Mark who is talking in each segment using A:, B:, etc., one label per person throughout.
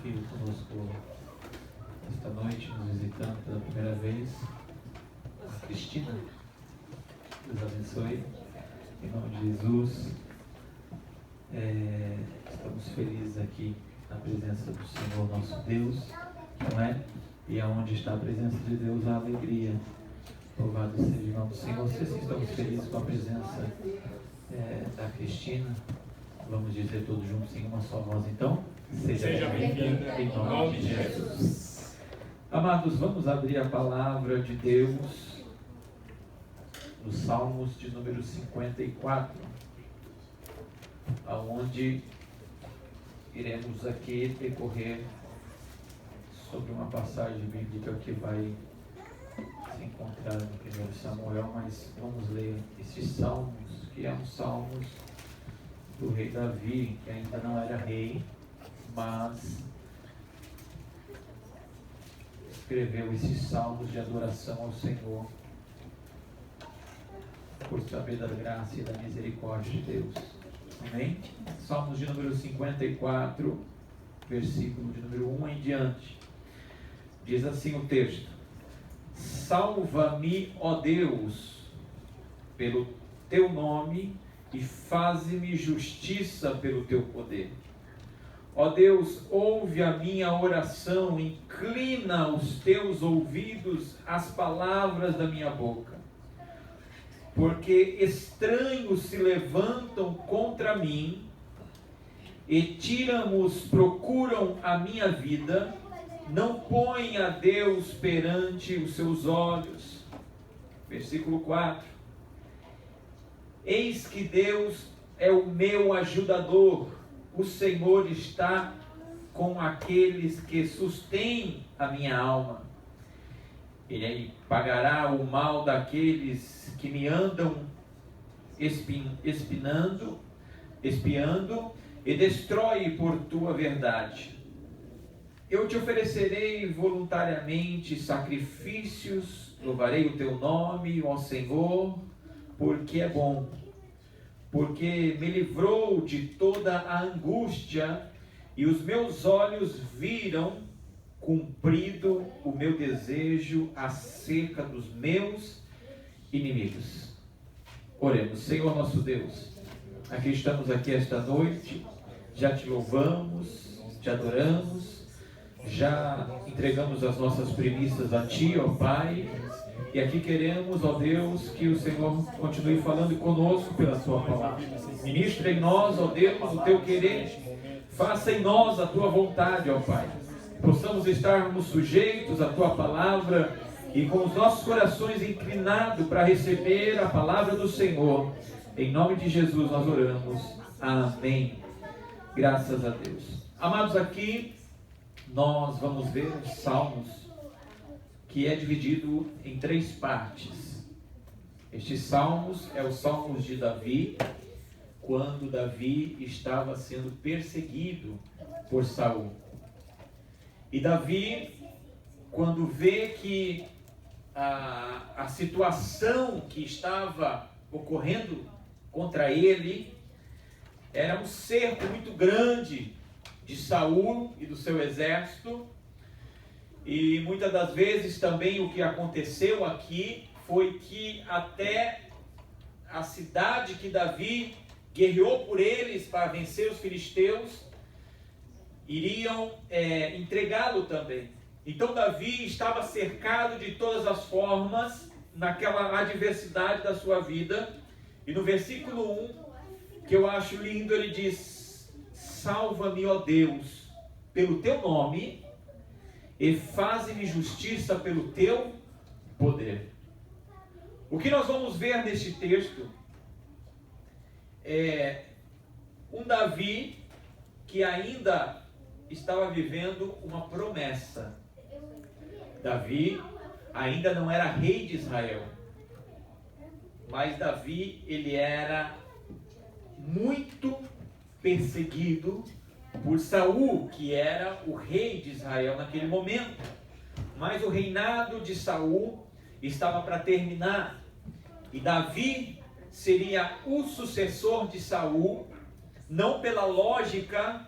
A: filho conosco esta noite, nos visitando pela primeira vez. Cristina, Deus abençoe. Em nome de Jesus, estamos felizes aqui na presença do Senhor nosso Deus, não é? E aonde está a presença de Deus, há alegria. Louvado seja o nome do Senhor. Vocês estamos felizes com a presença da Cristina. Vamos dizer todos juntos em uma só voz, então? Seja bem-vinda em nome de Jesus. Amados, vamos abrir a palavra de Deus nos Salmos de número 54, aonde iremos aqui percorrer sobre uma passagem bíblica que vai se encontrar no 1 Samuel, mas vamos ler esses salmos, que são salmos do rei Davi, que ainda não era rei, mas escreveu esses salmos de adoração ao Senhor, por saber da graça e da misericórdia de Deus. Amém? Salmos de número 54, versículo de número 1 em diante. Diz assim o texto: Salva-me, ó Deus, pelo teu nome, e faze-me justiça pelo teu poder. Ó Deus, ouve a minha oração, inclina os teus ouvidos às palavras da minha boca. Porque estranhos se levantam contra mim, e tíramos procuram a minha vida, não põe a Deus perante os seus olhos. Versículo 4. Eis que Deus é o meu ajudador, o Senhor está com aqueles que sustêm a minha alma. Ele pagará o mal daqueles que me andam espiando, e destrói por tua verdade. Eu te oferecerei voluntariamente sacrifícios, louvarei o teu nome, ó Senhor, porque é bom, porque me livrou de toda a angústia, e os meus olhos viram cumprido o meu desejo acerca dos meus inimigos. Oremos. Senhor nosso Deus, aqui estamos aqui esta noite, já te louvamos, te adoramos, já entregamos as nossas premissas a Ti, ó Pai, e aqui queremos, ó Deus, que o Senhor continue falando conosco pela Sua palavra. Ministra em nós, ó Deus, o Teu querer, faça em nós a Tua vontade, ó Pai. Possamos estarmos sujeitos à Tua palavra e com os nossos corações inclinados para receber a palavra do Senhor. Em nome de Jesus nós oramos. Amém. Graças a Deus. Amados, aqui nós vamos ver os Salmos, que é dividido em 3 partes. Estes salmos é os salmos de Davi, quando Davi estava sendo perseguido por Saul. E Davi, quando vê que a situação que estava ocorrendo contra ele era um cerco muito grande de Saul e do seu exército, e muitas das vezes também o que aconteceu aqui foi que até a cidade que Davi guerreou por eles para vencer os filisteus, iriam entregá-lo também. Então Davi estava cercado de todas as formas naquela adversidade da sua vida. E no versículo 1, que eu acho lindo, ele diz: Salva-me, ó Deus, pelo teu nome, e faze-me justiça pelo teu poder. O que nós vamos ver neste texto é um Davi que ainda estava vivendo uma promessa. Davi ainda não era rei de Israel, mas Davi, ele era muito perseguido por Saul, que era o rei de Israel naquele momento. Mas o reinado de Saul estava para terminar, e Davi seria o sucessor de Saul, não pela lógica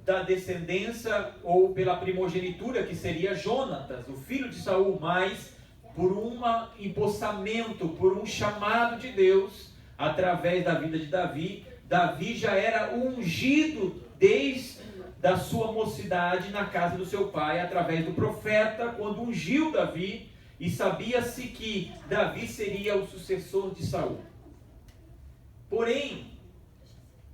A: da descendência ou pela primogenitura, que seria Jonatas, o filho de Saul, mas por um empossamento, por um chamado de Deus, através da vida de Davi. Davi já era ungido desde a sua mocidade na casa do seu pai, através do profeta, quando ungiu Davi, e sabia-se que Davi seria o sucessor de Saul. Porém,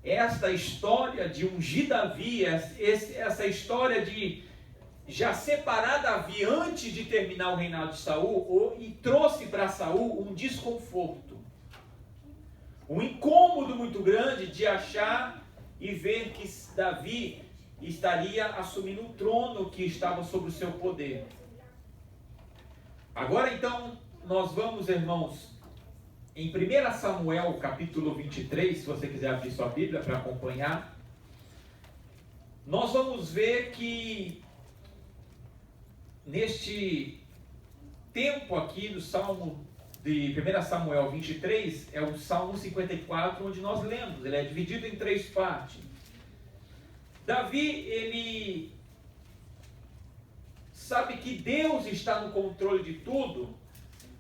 A: esta história de ungir Davi, essa história de já separar Davi antes de terminar o reinado de Saul, e trouxe para Saul um desconforto, um incômodo muito grande de achar e ver que Davi estaria assumindo um trono que estava sob o seu poder. Agora então, nós vamos, irmãos, em 1 Samuel capítulo 23, se você quiser abrir sua Bíblia para acompanhar, nós vamos ver que neste tempo aqui do Salmo de 1 Samuel 23, é o Salmo 54, onde nós lemos, ele é dividido em 3 partes. Davi, ele sabe que Deus está no controle de tudo,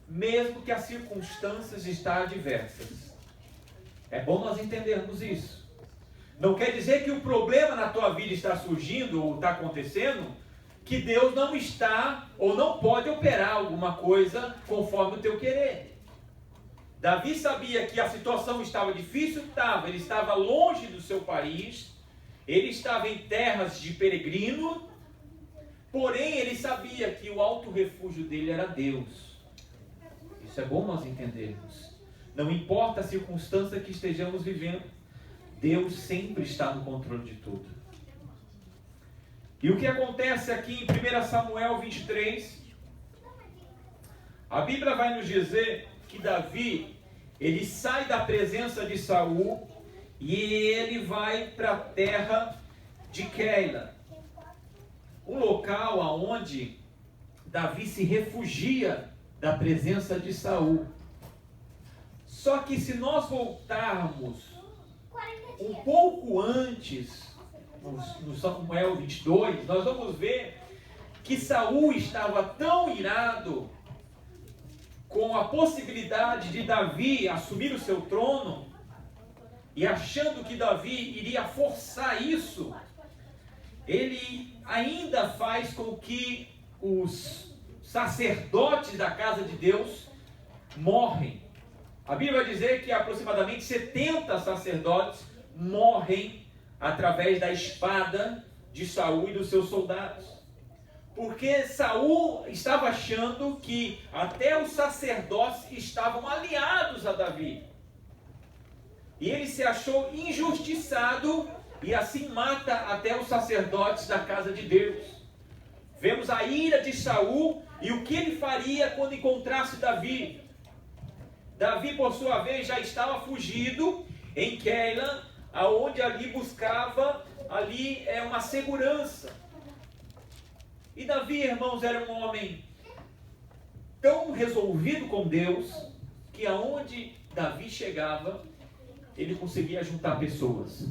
A: mesmo que as circunstâncias estejam adversas. É bom nós entendermos isso. Não quer dizer que o problema na tua vida está surgindo ou está acontecendo, que Deus não está ou não pode operar alguma coisa conforme o teu querer. Davi sabia que a situação estava difícil, ele estava longe do seu país, ele estava em terras de peregrino, porém ele sabia que o alto refúgio dele era Deus. Isso é bom nós entendermos. Não importa a circunstância que estejamos vivendo, Deus sempre está no controle de tudo. E o que acontece aqui em 1 Samuel 23, a Bíblia vai nos dizer que Davi, ele sai da presença de Saul e ele vai para a terra de Keila, um local aonde Davi se refugia da presença de Saul. Só que se nós voltarmos um pouco antes, no Samuel 22, nós vamos ver que Saul estava tão irado com a possibilidade de Davi assumir o seu trono, e achando que Davi iria forçar isso, ele ainda faz com que os sacerdotes da casa de Deus morrem. A Bíblia vai dizer que aproximadamente 70 sacerdotes morrem através da espada de Saul e dos seus soldados. Porque Saul estava achando que até os sacerdotes estavam aliados a Davi. E ele se achou injustiçado e assim mata até os sacerdotes da casa de Deus. Vemos a ira de Saul e o que ele faria quando encontrasse Davi. Davi, por sua vez, já estava fugido em Keila, aonde ali buscava uma segurança. E Davi, irmãos, era um homem tão resolvido com Deus, que aonde Davi chegava, ele conseguia juntar pessoas.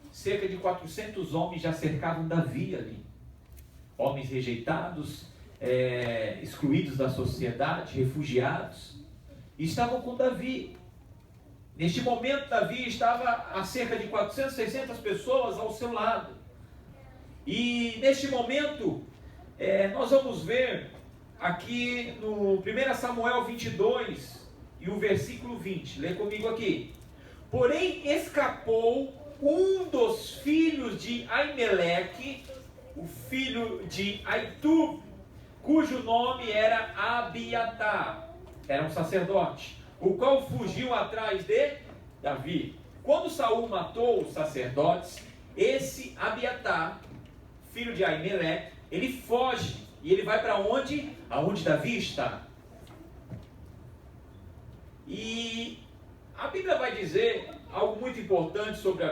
A: Cerca de 400 homens já cercavam Davi ali. Homens rejeitados, excluídos da sociedade, refugiados, e estavam com Davi. Neste momento, Davi estava a cerca de 400, 600 pessoas ao seu lado. E neste momento, nós vamos ver aqui no 1 Samuel 22 e o versículo 20. Lê comigo aqui. Porém, escapou um dos filhos de Aimeleque, o filho de Aitub, cujo nome era Abiatar, era um sacerdote, o qual fugiu atrás de Davi. Quando Saul matou os sacerdotes, esse Abiatar, filho de Aimeleque, ele foge e ele vai para onde? Aonde Davi está. E a Bíblia vai dizer algo muito importante sobre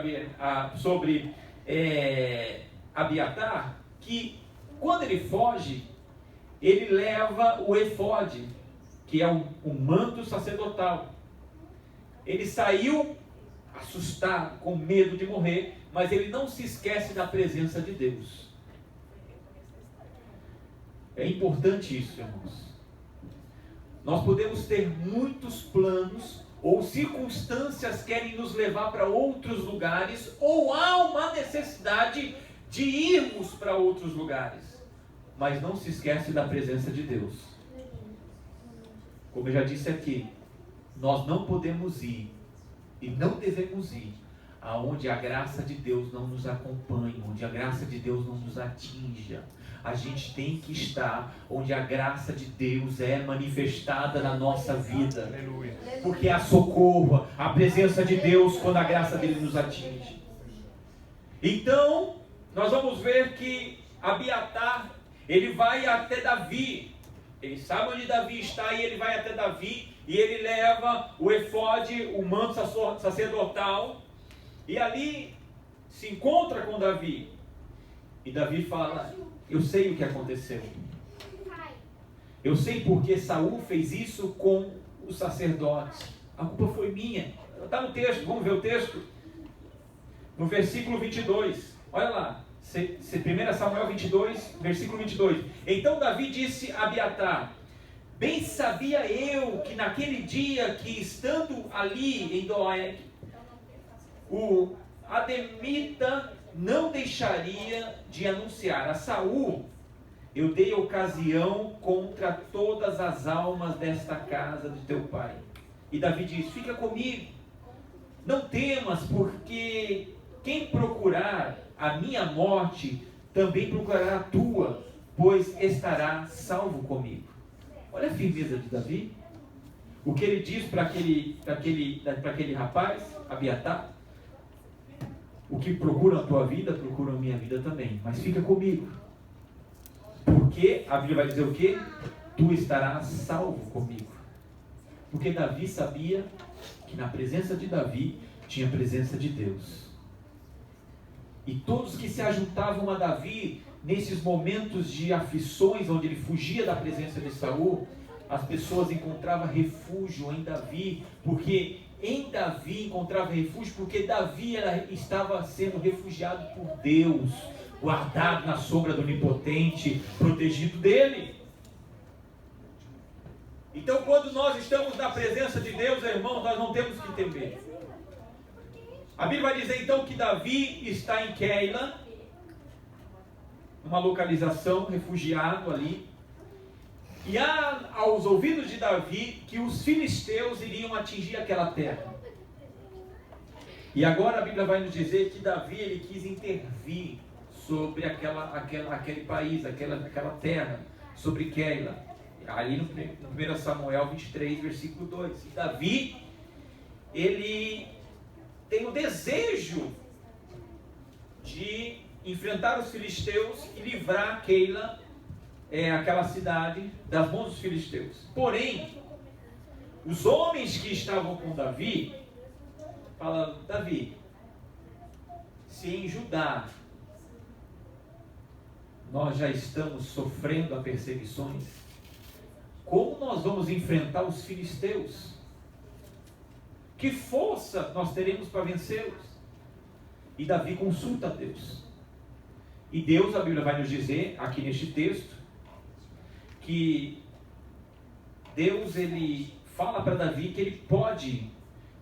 A: Abiatar, que quando ele foge, ele leva o efode, que é um manto sacerdotal. Ele saiu assustado, com medo de morrer, mas ele não se esquece da presença de Deus. É importante isso, irmãos. Nós podemos ter muitos planos, ou circunstâncias querem nos levar para outros lugares, ou há uma necessidade de irmos para outros lugares, mas não se esquece da presença de Deus. Como eu já disse aqui, nós não podemos ir, e não devemos ir, aonde a graça de Deus não nos acompanha, onde a graça de Deus não nos atinja. A gente tem que estar onde a graça de Deus é manifestada na nossa vida. Aleluia. Porque há socorro, a presença de Deus quando a graça dele nos atinge. Então, nós vamos ver que Abiatar, ele vai até Davi. Ele sabe onde Davi está e ele vai até Davi e ele leva o efode, o manto sacerdotal, e ali se encontra com Davi. E Davi fala: eu sei o que aconteceu. Eu sei porque Saul fez isso com os sacerdotes. A culpa foi minha. Está no texto, vamos ver o texto? No versículo 22. Olha lá. 1 Samuel 22, versículo 22. Então Davi disse a Abiatar: bem sabia eu que naquele dia que, estando ali em Doeg, o Ademita não deixaria de anunciar a Saul: eu dei ocasião contra todas as almas desta casa de teu pai. E Davi diz: fica comigo, não temas, porque quem procurar a minha morte também procurará a tua, pois estará salvo comigo. Olha a firmeza de Davi. O que ele diz para aquele rapaz, Abiatar: o que procura a tua vida, procura a minha vida também, mas fica comigo, porque a Bíblia vai dizer o quê? Tu estarás salvo comigo. Porque Davi sabia que na presença de Davi tinha a presença de Deus. E todos que se ajuntavam a Davi nesses momentos de aflições, onde ele fugia da presença de Saul, as pessoas encontravam refúgio em Davi, porque em Davi encontrava refúgio, porque Davi estava sendo refugiado por Deus, guardado na sombra do Onipotente, protegido dele. Então, quando nós estamos na presença de Deus, irmãos, nós não temos que temer. A Bíblia vai dizer então que Davi está em Keila, uma localização, refugiado ali. E há aos ouvidos de Davi que os filisteus iriam atingir aquela terra. E agora a Bíblia vai nos dizer que Davi, ele quis intervir sobre aquele país, aquela terra, sobre Keila. Ali no 1 Samuel 23, versículo 2. E Davi, ele tem o desejo de enfrentar os filisteus e livrar Keila, aquela cidade, das mãos dos filisteus. Porém, os homens que estavam com Davi falaram: Davi, se em Judá nós já estamos sofrendo as perseguições, como nós vamos enfrentar os filisteus? Que força nós teremos para vencê-los? E Davi consulta a Deus. E Deus, a Bíblia vai nos dizer, aqui neste texto, que Deus, ele fala para Davi que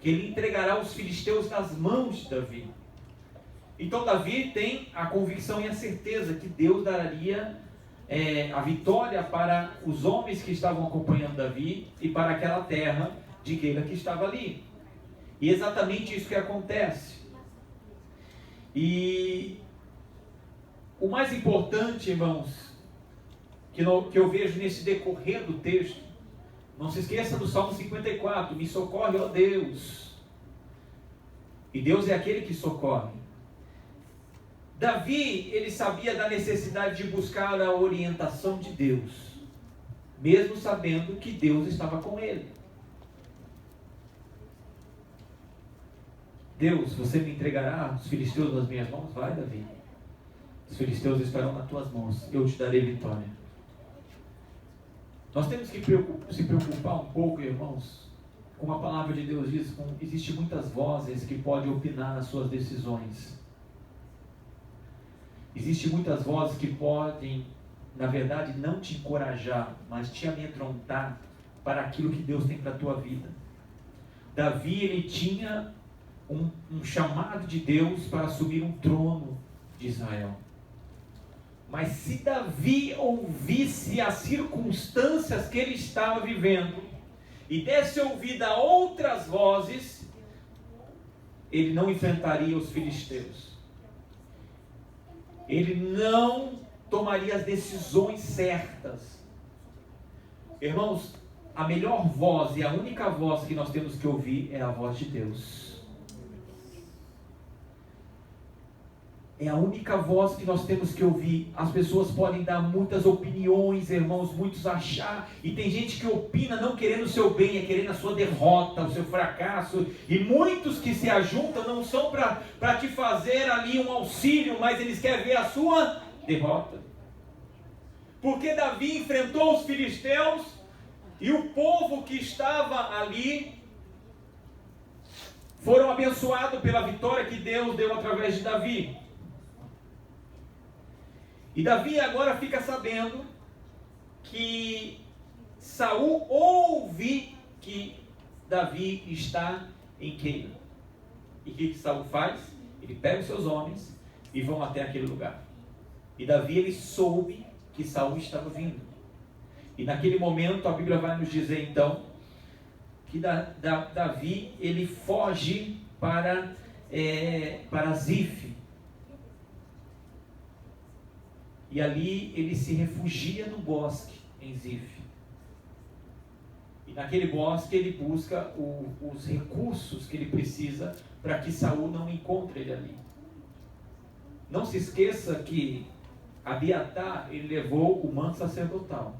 A: ele entregará os filisteus nas mãos de Davi. Então Davi tem a convicção e a certeza que Deus daria a vitória para os homens que estavam acompanhando Davi e para aquela terra de Keila que estava ali. E exatamente isso que acontece. E o mais importante, irmãos, que eu vejo nesse decorrer do texto, não se esqueça do Salmo 54, me socorre, ó Deus. E Deus é aquele que socorre. Davi, ele sabia da necessidade de buscar a orientação de Deus, mesmo sabendo que Deus estava com ele. Deus, você me entregará os filisteus nas minhas mãos? Vai, Davi. Os filisteus estarão nas tuas mãos, eu te darei vitória. Nós temos que se preocupar um pouco, irmãos, como a palavra de Deus diz, existem muitas vozes que podem opinar nas suas decisões. Existem muitas vozes que podem, na verdade, não te encorajar, mas te amedrontar para aquilo que Deus tem para a tua vida. Davi, ele tinha um chamado de Deus para assumir um trono de Israel. Mas se Davi ouvisse as circunstâncias que ele estava vivendo e desse ouvido a outras vozes, ele não enfrentaria os filisteus. Ele não tomaria as decisões certas. Irmãos, a melhor voz e a única voz que nós temos que ouvir é a voz de Deus. É a única voz que nós temos que ouvir. As pessoas podem dar muitas opiniões, irmãos, muitos achar. E tem gente que opina não querendo o seu bem, é querendo a sua derrota, o seu fracasso. E muitos que se ajuntam não são para te fazer ali um auxílio, mas eles querem ver a sua derrota. Porque Davi enfrentou os filisteus e o povo que estava ali foram abençoados pela vitória que Deus deu através de Davi. E Davi agora fica sabendo que Saul ouve que Davi está em Keila. E o que Saul faz? Ele pega os seus homens e vão até aquele lugar. E Davi, ele soube que Saul estava vindo. E naquele momento a Bíblia vai nos dizer então que Davi, ele foge para Zif. E ali ele se refugia no bosque, em Zif. E naquele bosque ele busca os recursos que ele precisa para que Saul não encontre ele ali. Não se esqueça que Abiatar, ele levou o manto sacerdotal.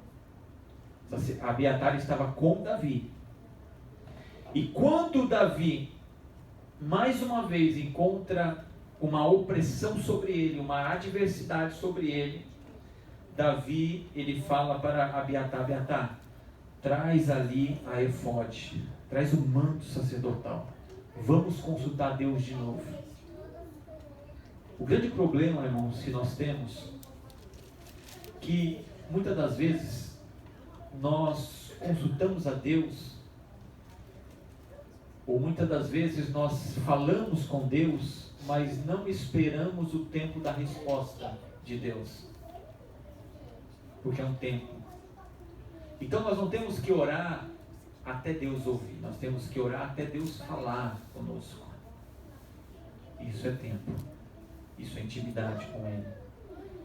A: Abiatar estava com Davi. E quando Davi, mais uma vez, encontra uma opressão sobre ele, uma adversidade sobre ele, Davi, ele fala para Abiatar: Abiatar, traz ali a efode, traz o manto sacerdotal, vamos consultar Deus de novo. O grande problema, irmãos, que nós temos, que muitas das vezes nós consultamos a Deus, ou muitas das vezes nós falamos com Deus, mas não esperamos o tempo da resposta de Deus, porque é um tempo. Então nós não temos que orar até Deus ouvir, nós temos que orar até Deus falar conosco. Isso é tempo, isso é intimidade com Ele.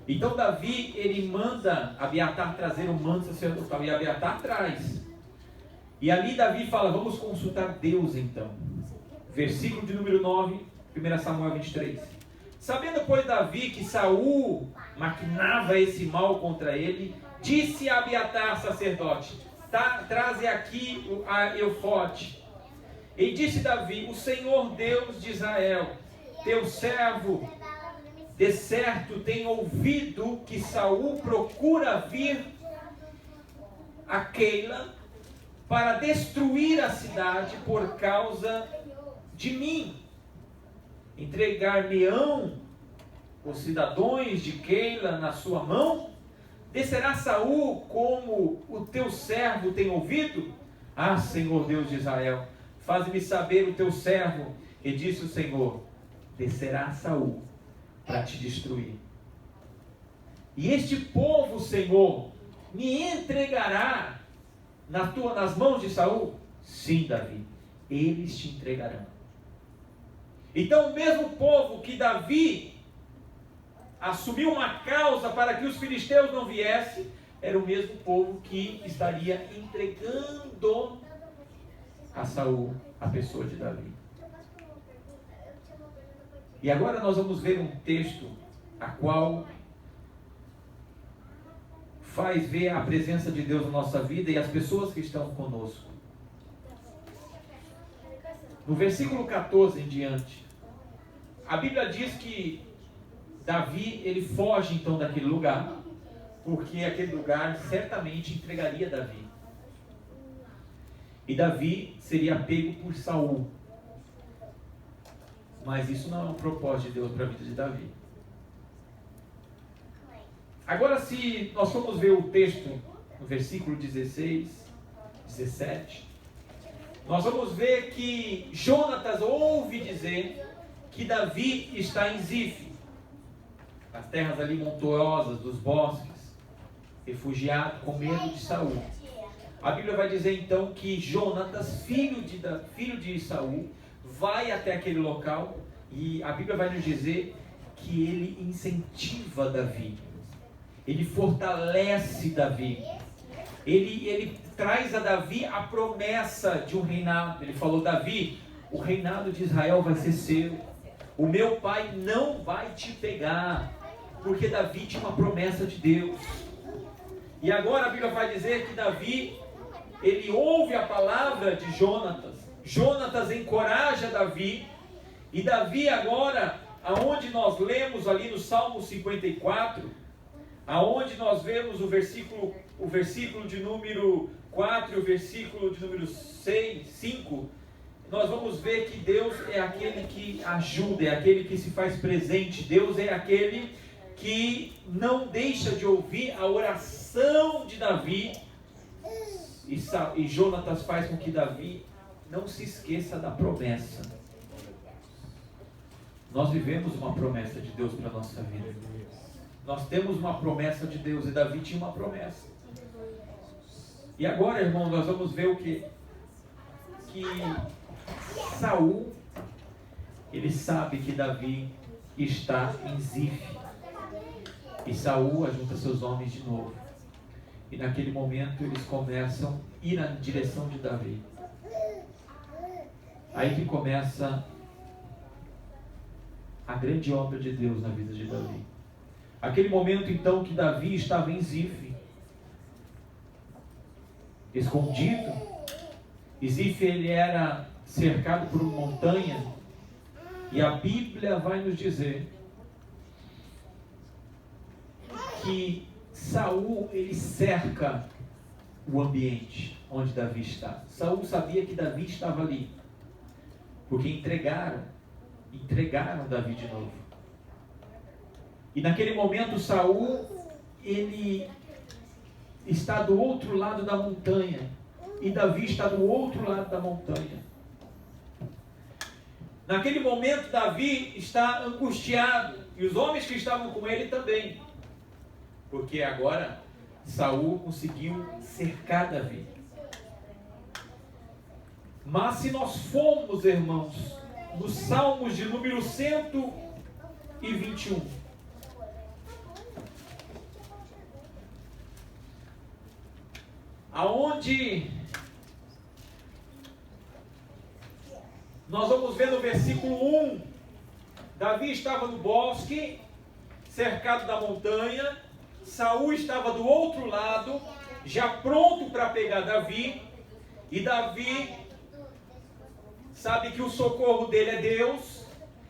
A: Então Davi, ele manda Abiatar trazer o manto sacerdotal, e Abiatar traz. E ali Davi fala: vamos consultar Deus então. Versículo de número 9, 1 Samuel 23. Sabendo, pois, Davi que Saul maquinava esse mal contra ele, disse a Abiatar, sacerdote: traze aqui a efode. E disse Davi: o Senhor Deus de Israel, teu servo, de certo tem ouvido que Saul procura vir a Keila para destruir a cidade por causa de mim. Entregar-me-ão os cidadãos de Keila na sua mão? Descerá Saul como o teu servo tem ouvido? Ah, Senhor Deus de Israel, faz-me saber o teu servo. E disse o Senhor: descerá Saul para te destruir. E este povo, Senhor, me entregará nas mãos de Saul? Sim, Davi, eles te entregarão. Então o mesmo povo que Davi assumiu uma causa para que os filisteus não viessem, era o mesmo povo que estaria entregando a Saul a pessoa de Davi. E agora nós vamos ver um texto a qual faz ver a presença de Deus na nossa vida e as pessoas que estão conosco. No versículo 14 em diante, a Bíblia diz que Davi, ele foge então daquele lugar, porque aquele lugar certamente entregaria Davi. E Davi seria pego por Saul. Mas isso não é um propósito de Deus para a vida de Davi. Agora, se nós formos ver o texto no versículo 16, 17, nós vamos ver que Jonatas ouve dizer que Davi está em Zif, as terras ali montuosas dos bosques, refugiado com medo de Saul. A Bíblia vai dizer então que Jonatas, filho de Saul, vai até aquele local, e a Bíblia vai nos dizer que ele incentiva Davi, ele fortalece Davi, ele traz a Davi a promessa de um reinado. Ele falou: Davi, o reinado de Israel vai ser seu, o meu pai não vai te pegar, porque Davi tinha uma promessa de Deus. E agora a Bíblia vai dizer que Davi, ele ouve a palavra de Jonatas. Jonatas encoraja Davi, e Davi agora, aonde nós lemos ali no Salmo 54, aonde nós vemos o versículo de número 4 e o versículo de número 5, nós vamos ver que Deus é aquele que ajuda, é aquele que se faz presente. Deus é aquele que não deixa de ouvir a oração de Davi, e Jonatas faz com que Davi não se esqueça da promessa. Nós vivemos uma promessa de Deus para a nossa vida. Nós temos uma promessa de Deus, e Davi tinha uma promessa. E agora, irmão, nós vamos ver o que Saul, ele sabe que Davi está em Zif, e Saul ajunta seus homens de novo, e naquele momento eles começam a ir na direção de Davi. Aí que começa a grande obra de Deus na vida de Davi. Aquele momento então que Davi estava em Zif, escondido. E Zif, ele era cercado por uma montanha, e a Bíblia vai nos dizer que Saul, ele cerca o ambiente onde Davi está. Saul sabia que Davi estava ali, porque entregaram Davi de novo. E naquele momento Saul, ele está do outro lado da montanha, e Davi está do outro lado da montanha. Naquele momento Davi está angustiado, e os homens que estavam com ele também, porque agora Saul conseguiu cercar Davi. Mas se nós formos, irmãos, nos Salmos de número 121, aonde nós vamos ver no versículo 1, Davi estava no bosque, cercado da montanha, Saul estava do outro lado, já pronto para pegar Davi, e Davi sabe que o socorro dele é Deus,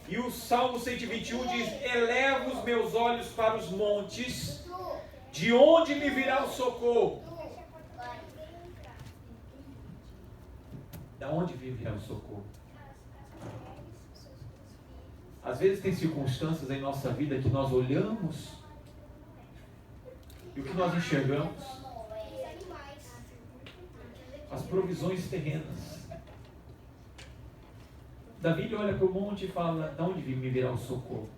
A: e o Salmo 121 diz: eleva os meus olhos para os montes, de onde me virá o socorro? Da onde virá o socorro? Às vezes tem circunstâncias em nossa vida que nós olhamos, e o que nós enxergamos? As provisões terrenas. Davi olha para o monte e fala: de onde me virá o socorro?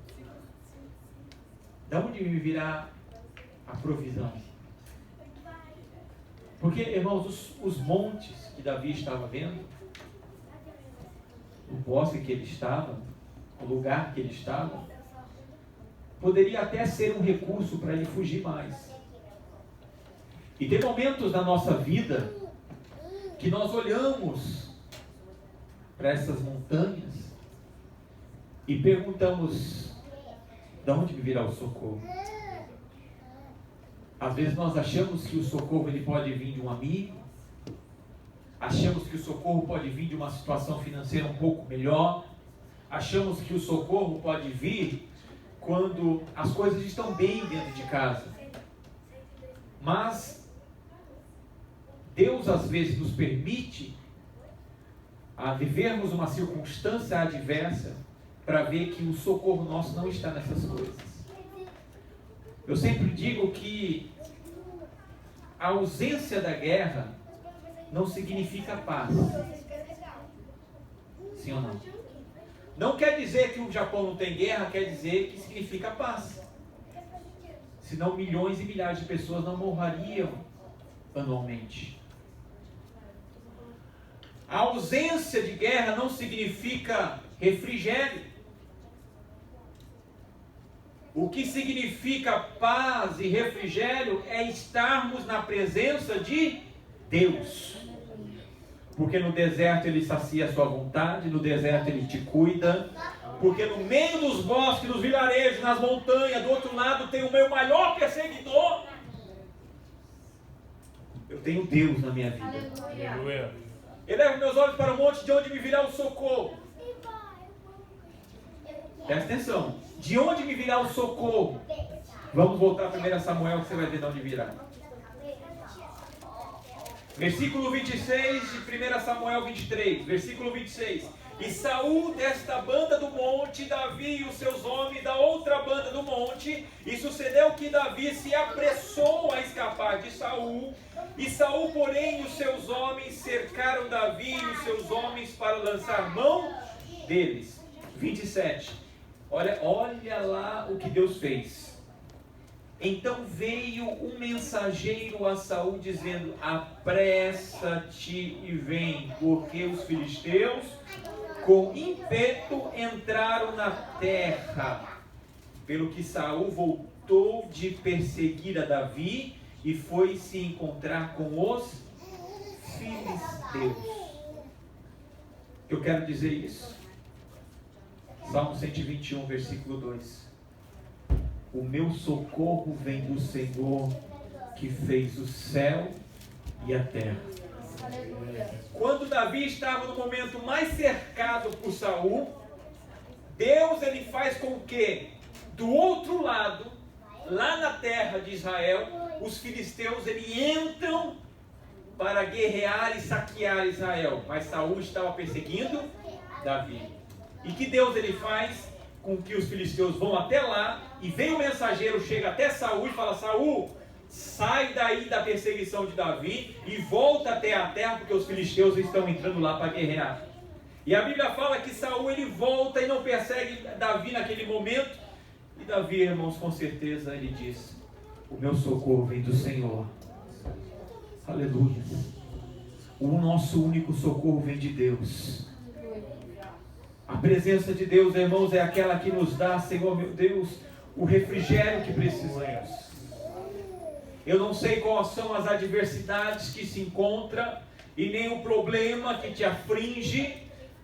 A: De onde me virá a provisão? Porque, irmãos, os montes que Davi estava vendo, o bosque que ele estava, o lugar que ele estava, poderia até ser um recurso para ele fugir mais. E tem momentos na nossa vida que nós olhamos para essas montanhas e perguntamos: de onde me virá o socorro? Às vezes nós achamos que o socorro ele pode vir de um amigo, achamos que o socorro pode vir de uma situação financeira um pouco melhor, achamos que o socorro pode vir quando as coisas estão bem dentro de casa. Mas Deus às vezes nos permite a vivermos uma circunstância adversa para ver que o socorro nosso não está nessas coisas. Eu sempre digo que a ausência da guerra não significa paz. Sim ou não? Não quer dizer que o Japão não tem guerra, quer dizer que significa paz. Senão milhões e milhares de pessoas não morreriam anualmente. A ausência de guerra não significa refrigério. O que significa paz e refrigério é estarmos na presença de Deus. Porque no deserto Ele sacia a sua vontade, no deserto Ele te cuida. Porque no meio dos bosques, nos vilarejos, nas montanhas, do outro lado tem o meu maior perseguidor. Eu tenho Deus na minha vida.
B: Aleluia.
A: Elevo meus olhos para o monte, de onde me virá o socorro. Presta atenção. De onde me virá o socorro? Vamos voltar a 1 Samuel, que você vai ver de onde virá. Versículo 26 de 1 Samuel 23. Versículo 26. E Saul desta banda do monte, Davi e os seus homens da outra banda do monte. E sucedeu que Davi se apressou a escapar de Saul. E Saul, porém, e os seus homens cercaram Davi e os seus homens para lançar mão deles. 27. Olha lá o que Deus fez. Então veio um mensageiro a Saul dizendo: apressa-te e vem, porque os filisteus com ímpeto entraram na terra. Pelo que Saul voltou de perseguir a Davi e foi se encontrar com os filisteus. Eu quero dizer isso. Salmo 121, versículo 2. O meu socorro vem do Senhor, que fez o céu e a terra. Quando Davi estava no momento mais cercado por Saul, Deus ele faz com que do outro lado, lá na terra de Israel, os filisteus ele entram para guerrear e saquear Israel. Mas Saul estava perseguindo Davi. E que Deus ele faz com que os filisteus vão até lá, e vem o mensageiro, chega até Saul e fala: Saul, sai daí da perseguição de Davi e volta até a terra, porque os filisteus estão entrando lá para guerrear. E a Bíblia fala que Saul ele volta e não persegue Davi naquele momento. E Davi, irmãos, com certeza ele diz: o meu socorro vem do Senhor. Aleluia. O nosso único socorro vem de Deus. A presença de Deus, irmãos, é aquela que nos dá, Senhor meu Deus, o refrigério que precisamos. Eu não sei quais são as adversidades que se encontram e nem o problema que te aflige,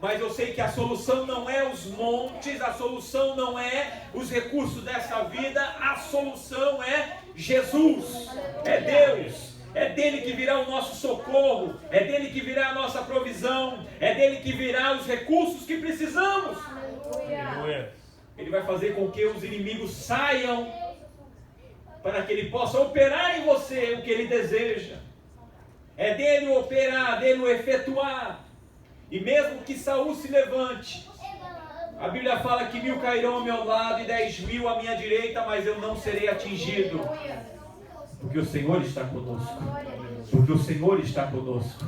A: mas eu sei que a solução não é os montes, a solução não é os recursos dessa vida, a solução é Jesus, é Deus. É dele que virá o nosso socorro, é dele que virá a nossa provisão, é dele que virá os recursos que precisamos. Aleluia. Ele vai fazer com que os inimigos saiam, para que ele possa operar em você o que ele deseja. É dele o operar, dele o efetuar. E mesmo que Saul se levante, a Bíblia fala que 1000 cairão ao meu lado e 10.000 à minha direita, mas eu não serei atingido. Porque o Senhor está conosco. Porque o Senhor está conosco.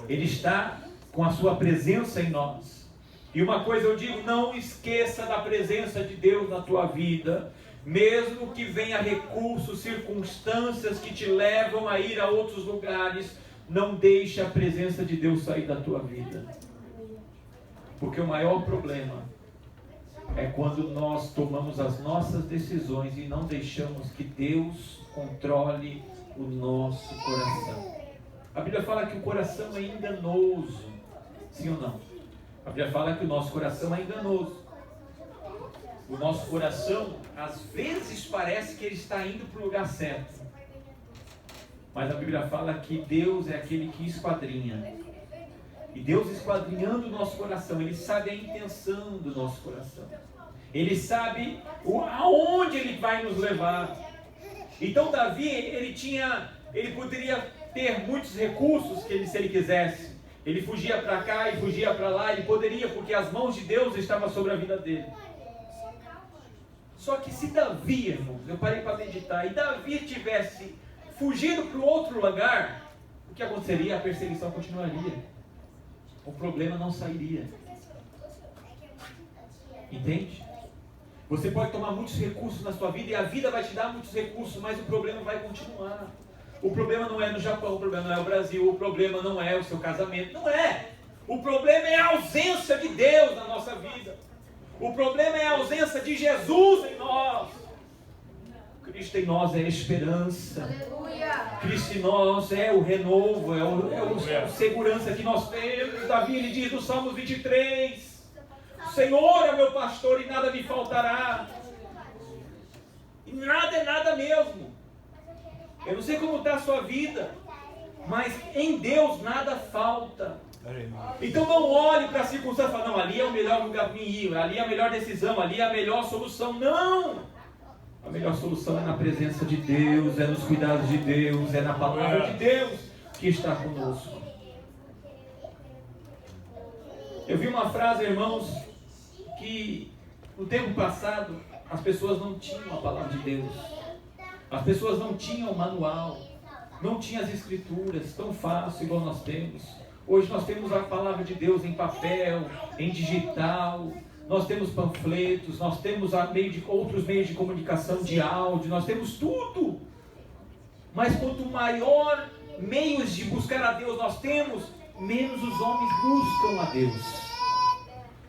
A: Ele está com a sua presença em nós. E uma coisa eu digo: não esqueça da presença de Deus na tua vida. Mesmo que venha recursos, circunstâncias que te levam a ir a outros lugares, não deixe a presença de Deus sair da tua vida. Porque o maior problema é quando nós tomamos as nossas decisões e não deixamos que Deus controle o nosso coração. A Bíblia fala que o coração é enganoso. Sim ou não? A Bíblia fala que o nosso coração é enganoso. O nosso coração, às vezes, parece que ele está indo para o lugar certo. Mas a Bíblia fala que Deus é aquele que esquadrinha. E Deus esquadrinhando o nosso coração, Ele sabe a intenção do nosso coração. Ele sabe aonde Ele vai nos levar. Então Davi, ele poderia ter muitos recursos se ele quisesse. Ele fugia para cá e fugia para lá. Ele poderia, porque as mãos de Deus estavam sobre a vida dele. Só que se Davi, irmãos, eu parei para meditar, e Davi tivesse fugido para o outro lugar, o que aconteceria? A perseguição continuaria. O problema não sairia. Entende? Você pode tomar muitos recursos na sua vida e a vida vai te dar muitos recursos, mas o problema vai continuar. O problema não é no Japão, o problema não é o Brasil, o problema não é o seu casamento, não é. O problema é a ausência de Deus na nossa vida. O problema é a ausência de Jesus em nós. Cristo em nós é a esperança. Aleluia. Cristo em nós é o renovo, é a segurança que nós temos. Davi, ele diz no Salmos 23, o Senhor é meu pastor e nada me faltará. E nada é nada mesmo. Eu não sei como está a sua vida, mas em Deus nada falta. Então não olhe para a circunstância e fale, não, ali é o melhor lugar para mim ir, ali é a melhor decisão, ali é a melhor solução. Não! A melhor solução é na presença de Deus, é nos cuidados de Deus, é na palavra de Deus que está conosco. Eu vi uma frase, irmãos, que no tempo passado as pessoas não tinham a palavra de Deus. As pessoas não tinham o manual, não tinham as escrituras tão fácil igual nós temos. Hoje nós temos a palavra de Deus em papel, em digital, nós temos panfletos, nós temos outros meios de comunicação de áudio, nós temos tudo. Mas quanto maior meios de buscar a Deus nós temos, menos os homens buscam a Deus.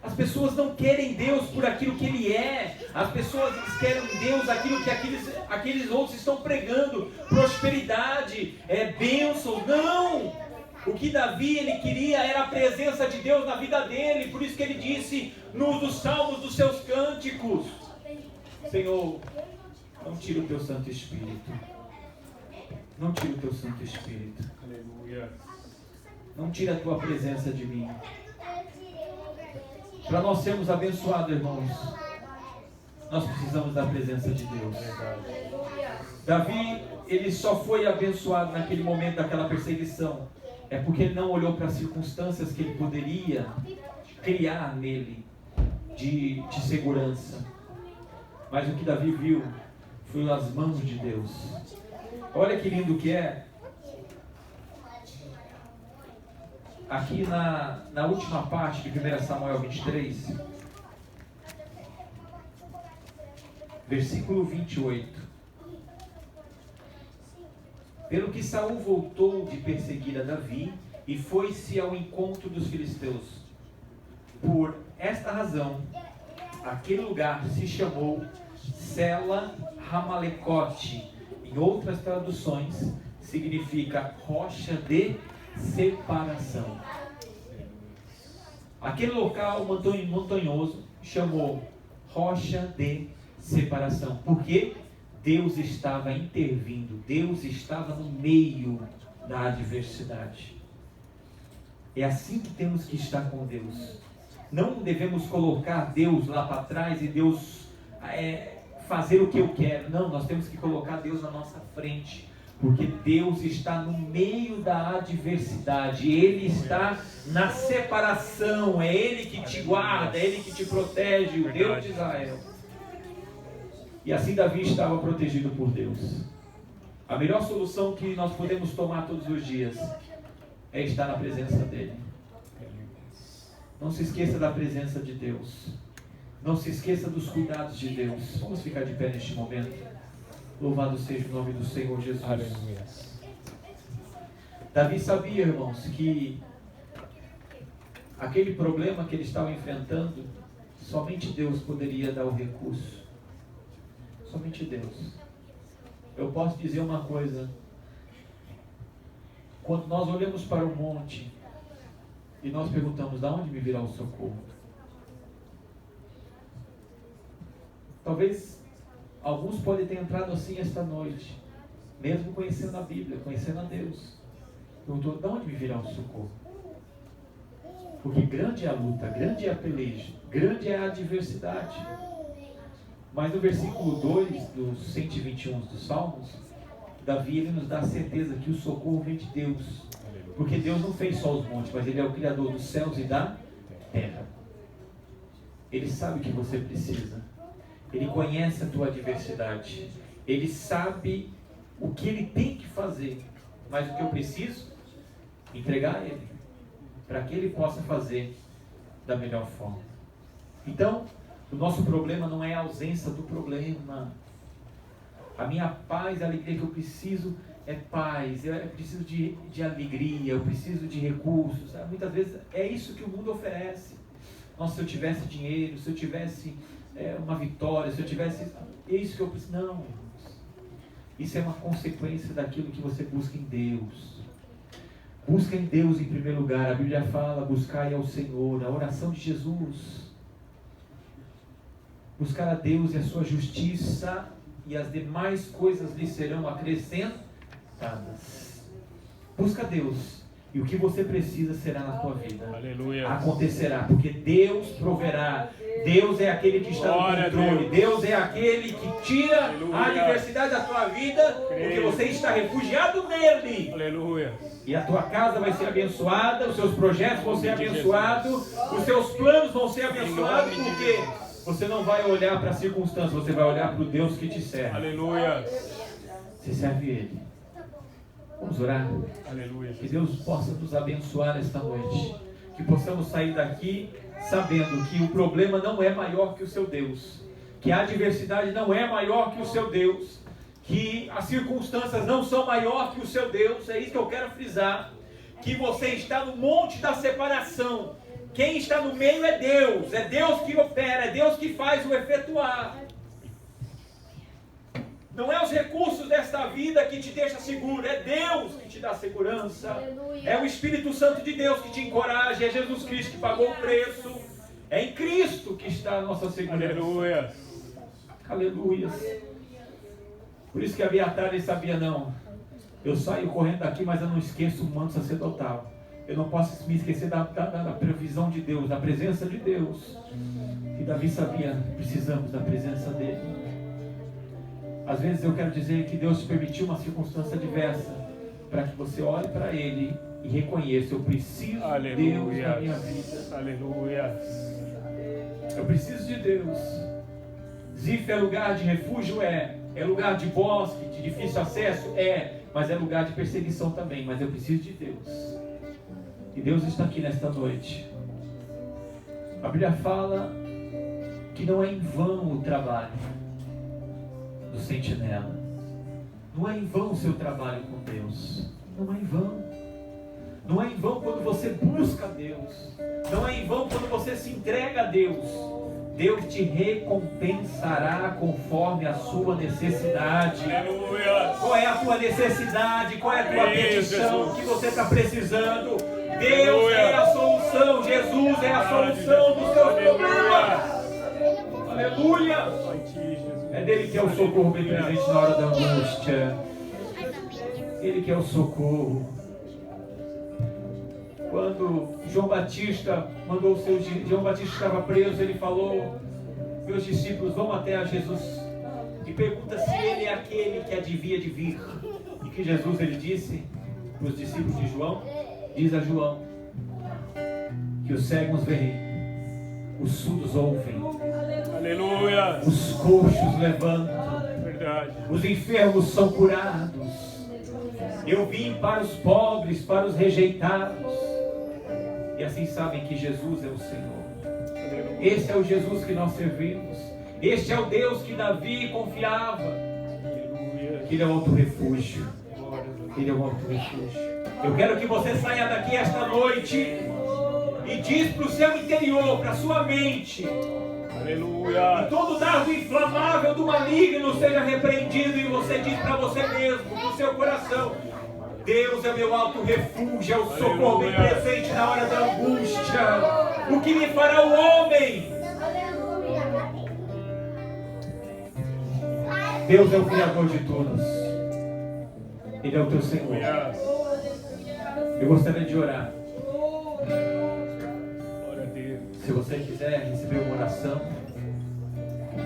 A: As pessoas não querem Deus por aquilo que Ele é. As pessoas querem Deus aquilo que aqueles outros estão pregando. Prosperidade, bênçãos. Não! O que Davi ele queria era a presença de Deus na vida dele. Por isso que ele disse nos salmos dos seus cânticos: Senhor, não tira o teu Santo Espírito. Não tira o teu Santo Espírito. Aleluia. Não tira a tua presença de mim. Para nós sermos abençoados, irmãos, nós precisamos da presença de Deus. Davi, ele só foi abençoado naquele momento daquela perseguição. É porque ele não olhou para as circunstâncias que ele poderia criar nele de segurança. Mas o que Davi viu foi as mãos de Deus. Olha que lindo que é. Aqui na última parte de 1 Samuel 23, versículo 28. Pelo que Saul voltou de perseguir a Davi e foi-se ao encontro dos filisteus. Por esta razão, aquele lugar se chamou Sela Ramalecote. Em outras traduções, significa rocha de separação. Aquele local montanhoso chamou rocha de separação, porque Deus estava intervindo, Deus estava no meio da adversidade. É assim que temos que estar com Deus. Não devemos colocar Deus lá para trás e Deus fazer o que eu quero. Não, nós temos que colocar Deus na nossa frente. Porque Deus está no meio da adversidade, Ele está na separação, é Ele que te guarda, é Ele que te protege, o Deus de Israel. E assim Davi estava protegido por Deus. A melhor solução que nós podemos tomar todos os dias é estar na presença dEle. Não se esqueça da presença de Deus. Não se esqueça dos cuidados de Deus. Vamos ficar de pé neste momento. Louvado seja o nome do Senhor Jesus. Aleluia. Davi sabia, irmãos, que aquele problema que ele estava enfrentando, somente Deus poderia dar o recurso. Somente Deus. Eu posso dizer uma coisa. Quando nós olhamos para o monte e nós perguntamos, de onde me virá o socorro? Talvez alguns podem ter entrado assim esta noite, mesmo conhecendo a Bíblia, conhecendo a Deus. Perguntou, de onde me virá o socorro? Porque grande é a luta, grande é a peleja, grande é a adversidade. Mas no versículo 2 dos 121 dos Salmos, Davi ele nos dá a certeza que o socorro vem de Deus. Porque Deus não fez só os montes, mas Ele é o Criador dos céus e da terra. Ele sabe o que você precisa. Ele conhece a tua adversidade. Ele sabe o que Ele tem que fazer. Mas o que eu preciso? Entregar a Ele, para que Ele possa fazer da melhor forma. Então, o nosso problema não é a ausência do problema. A minha paz, a alegria que eu preciso é paz. Eu preciso de alegria, eu preciso de recursos. Muitas vezes é isso que o mundo oferece. Nossa, se eu tivesse dinheiro, se eu tivesse uma vitória, se eu tivesse... É isso que eu preciso. Não, irmãos. Isso é uma consequência daquilo que você busca em Deus. Busca em Deus em primeiro lugar. A Bíblia fala, buscai ao Senhor. A oração de Jesus. Buscar a Deus e a sua justiça, e as demais coisas lhe serão acrescentadas. Busca a Deus, e o que você precisa será na tua vida. Aleluia. Acontecerá, porque Deus proverá. Deus é aquele que está no controle. Deus é aquele que tira a adversidade da tua vida, porque você está refugiado nele. Aleluia. E a tua casa vai ser abençoada, os seus projetos vão ser abençoados, os seus planos vão ser abençoados, porque você não vai olhar para a circunstância, você vai olhar para o Deus que te serve. Aleluia. Você serve Ele. Vamos orar? Aleluia. Que Deus possa nos abençoar esta noite. Que possamos sair daqui sabendo que o problema não é maior que o seu Deus. Que a adversidade não é maior que o seu Deus. Que as circunstâncias não são maior que o seu Deus. É isso que eu quero frisar. Que você está no monte da separação. Quem está no meio é Deus que opera, é Deus que faz o efetuar. Não é os recursos desta vida que te deixa seguro, é Deus que te dá segurança. Aleluia. É o Espírito Santo de Deus que te encoraja, é Jesus Cristo que pagou o preço. É em Cristo que está a nossa segurança. Aleluia. Aleluia. Por isso que Abiatar ele sabia, não, eu saio correndo daqui, mas eu não esqueço o manto sacerdotal. Eu não posso me esquecer da previsão de Deus, da presença de Deus. E Davi sabia, precisamos da presença dele. Às vezes eu quero dizer que Deus te permitiu uma circunstância adversa, para que você olhe para Ele e reconheça, eu preciso de Deus na minha vida. Aleluia. Eu preciso de Deus. Zif é lugar de refúgio? É lugar de bosque, de difícil acesso? Mas é lugar de perseguição também. Mas eu preciso de Deus. E Deus está aqui nesta noite. A Bíblia fala que não é em vão o trabalho do sentinela. Não é em vão o seu trabalho com Deus. Não é em vão. Não é em vão quando você busca Deus. Não é em vão quando você se entrega a Deus. Deus te recompensará conforme a sua necessidade. Aleluia. Qual é a tua necessidade? Qual é a tua petição que você está precisando? Deus é a solução. Jesus é a solução dos seus problemas. Aleluia. É dele que é o socorro bem presente na hora da angústia. Ele que é o socorro. Quando João Batista mandou João Batista estava preso, ele falou, meus discípulos vão até a Jesus e pergunta se ele é aquele que havia de vir. E que Jesus ele disse para os discípulos de João, diz a João, que os cegos veem, os surdos ouvem, aleluia, os coxos levantam, verdade, os enfermos são curados. Eu vim para os pobres, para os rejeitados. E assim sabem que Jesus é o Senhor. Esse é o Jesus que nós servimos. Este é o Deus que Davi confiava. Ele é o alto refúgio. Ele é o alto refúgio. Eu quero que você saia daqui esta noite e diz para o seu interior, para a sua mente, aleluia, que todo dardo inflamável do maligno seja repreendido. E você diz para você mesmo, no seu coração, Deus é meu alto refúgio, é o socorro bem presente na hora da angústia. O que me fará o homem? Deus é o Criador de todos. Ele é o teu Senhor. Eu gostaria de orar. Se você quiser receber uma oração,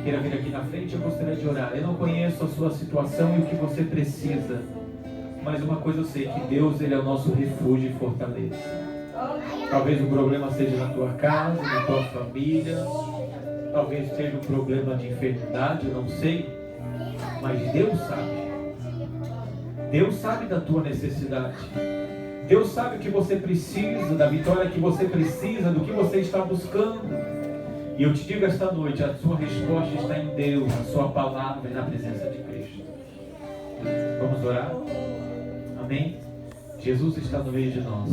A: queira vir aqui na frente, eu gostaria de orar. Eu não conheço a sua situação e o que você precisa. Mas uma coisa eu sei, que Deus, Ele é o nosso refúgio e fortaleza. Talvez o problema seja na tua casa, na tua família, talvez seja um problema de enfermidade, eu não sei, mas Deus sabe. Deus sabe da tua necessidade. Deus sabe o que você precisa, da vitória que você precisa, do que você está buscando. E eu te digo esta noite, a sua resposta está em Deus, na sua palavra e na presença de Cristo. Vamos orar? Amém? Jesus está no meio de nós.